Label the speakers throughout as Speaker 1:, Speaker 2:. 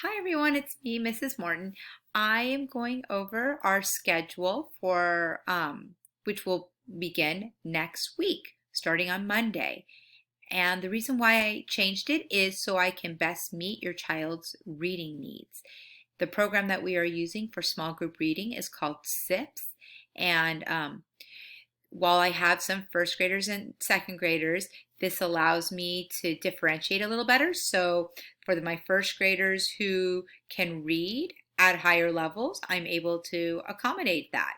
Speaker 1: Hi everyone, it's me, Mrs. Morton. I am going over our schedule for which will begin next week, starting on Monday. And the reason why I changed it is so I can best meet your child's reading needs. The program that we are using for small group reading is called SIPS, and while I have some first graders and second graders, this allows me to differentiate a little better. So for my first graders who can read at higher levels, I'm able to accommodate that.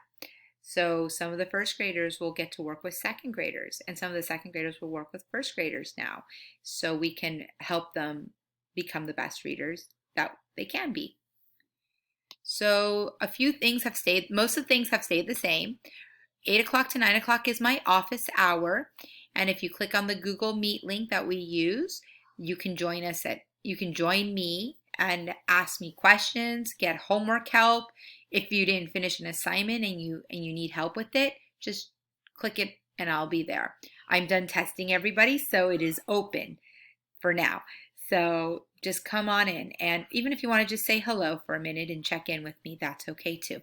Speaker 1: So some of the first graders will get to work with second graders, and some of the second graders will work with first graders now. So we can help them become the best readers that they can be. So a few things have stayed, most of the things have stayed the same. 8 o'clock to 9 o'clock is my office hour. And if you click on the Google Meet link that we use, you can join me and ask me questions, get homework help. If you didn't finish an assignment and you need help with it, just click it and I'll be there. I'm done testing everybody, so it is open for now. So just come on in. And even if you want to just say hello for a minute and check in with me, that's okay too.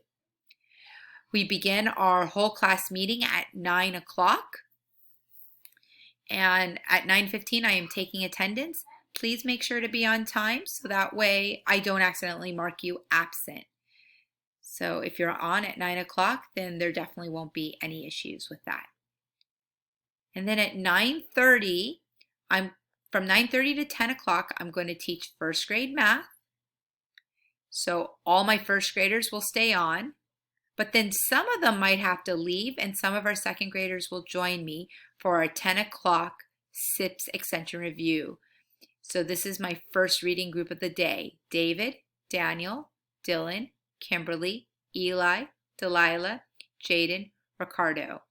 Speaker 1: We begin our whole class meeting at 9 o'clock. And at 9:15, I am taking attendance. Please make sure to be on time so that way I don't accidentally mark you absent. So if you're on at 9 o'clock, then there definitely won't be any issues with that. And then at 9:30, from 9:30 to 10 o'clock, I'm going to teach first grade math. So all my first graders will stay on. But then some of them might have to leave, and some of our second graders will join me for our 10 o'clock SIPS Extension Review. So this is my first reading group of the day. David, Daniel, Dylan, Kimberly, Eli, Delilah, Jaden, Ricardo.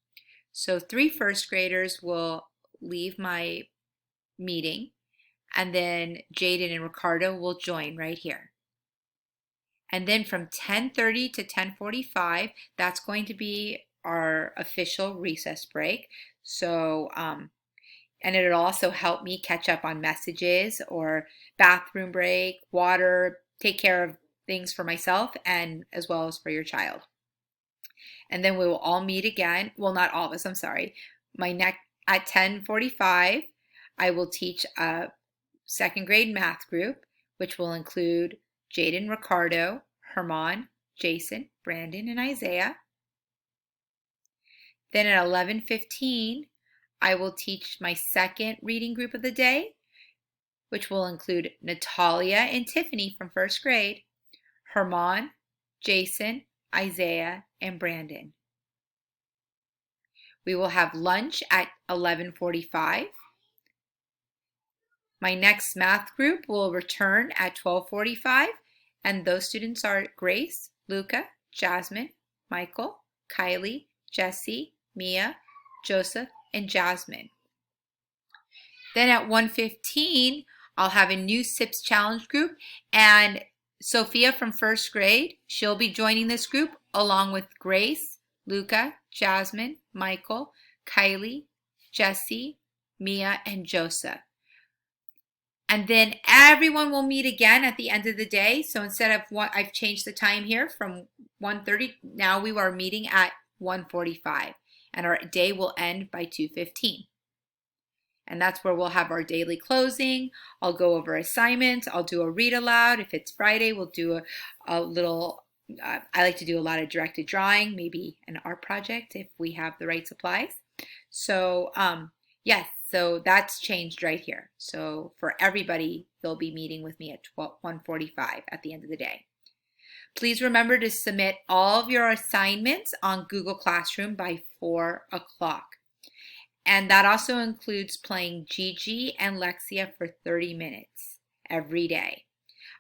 Speaker 1: So 3 first graders will leave my meeting, and then Jaden and Ricardo will join right here. And then from 10:30 to 10:45, that's going to be our official recess break. So, and it'll also help me catch up on messages or bathroom break, water, take care of things for myself and as well as for your child. And then we will all meet again. Well, not all of us, I'm sorry. At 10:45, I will teach a second grade math group, which will include Jaden, Ricardo, Herman, Jason, Brandon, and Isaiah. Then at 11:15, I will teach my second reading group of the day, which will include Natalia and Tiffany from first grade, Herman, Jason, Isaiah, and Brandon. We will have lunch at 11:45. My next math group will return at 12:45, and those students are Grace, Luca, Jasmine, Michael, Kylie, Jesse, Mia, Joseph, and Jasmine. Then at 1:15, I'll have a new SIPS challenge group, and Sophia from first grade, she'll be joining this group along with Grace, Luca, Jasmine, Michael, Kylie, Jesse, Mia, and Joseph. And then everyone will meet again at the end of the day. So instead of I've changed the time here from 1:30, now we are meeting at 1:45, and our day will end by 2:15. And that's where we'll have our daily closing. I'll go over assignments. I'll do a read aloud. If it's Friday, we'll do a little, I like to do a lot of directed drawing, maybe an art project if we have the right supplies. So yes, so that's changed right here. So for everybody, they'll be meeting with me at 1:45 at the end of the day. Please remember to submit all of your assignments on Google Classroom by 4 o'clock. And that also includes playing Gigi and Lexia for 30 minutes every day.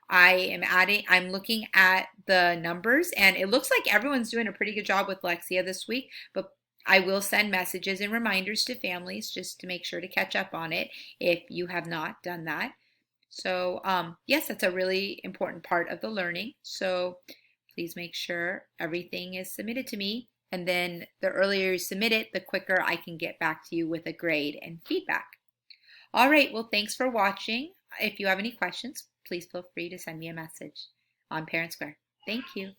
Speaker 1: I'm looking at the numbers, and it looks like everyone's doing a pretty good job with Lexia this week, but I will send messages and reminders to families just to make sure to catch up on it if you have not done that. So yes, that's a really important part of the learning. So please make sure everything is submitted to me. And then the earlier you submit it, the quicker I can get back to you with a grade and feedback. All right, well, thanks for watching. If you have any questions, please feel free to send me a message on Parent Square. Thank you.